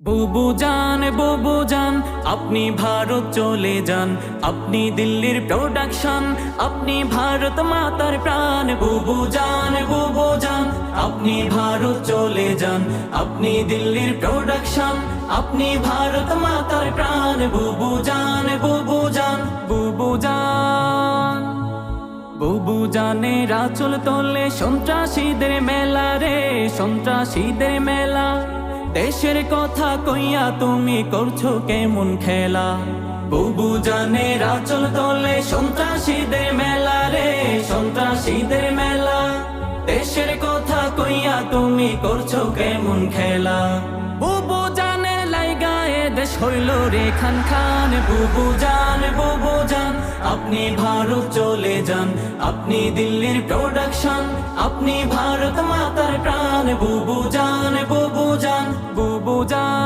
বুবু জান আপনি ভারত চলে যান, আপনি দিল্লির প্রোডাকশন, আপনি ভারত মাতার প্রাণ। বুবু জান আপনি ভারত চলে যান, আপনি দিল্লির প্রোডাকশন, আপনি ভারত মাতার প্রাণ। বুবু জান বুবু জানের আঁচল তোলে সন্ত্রাসীদের মেলা রে, সন্ত্রাসীদের মেলা। দেশের কথা কইয়া তুমি করছো কেমন খেলা। বুবু জানের আঁচল তোলে সন্ত্রাসীদের মেলা রে, সন্ত্রাসীদের মেলা। দেশের কথা কইয়া তুমি করছো কেমন খেলা। বুবু জানের লাইগায়ে দেশ হইল রে খান খান। বুবু জান আপনি ভারত চলে যান, আপনি দিল্লির প্রোডাকশন, আপনি ভারত মাতার প্রাণ। বুবু জান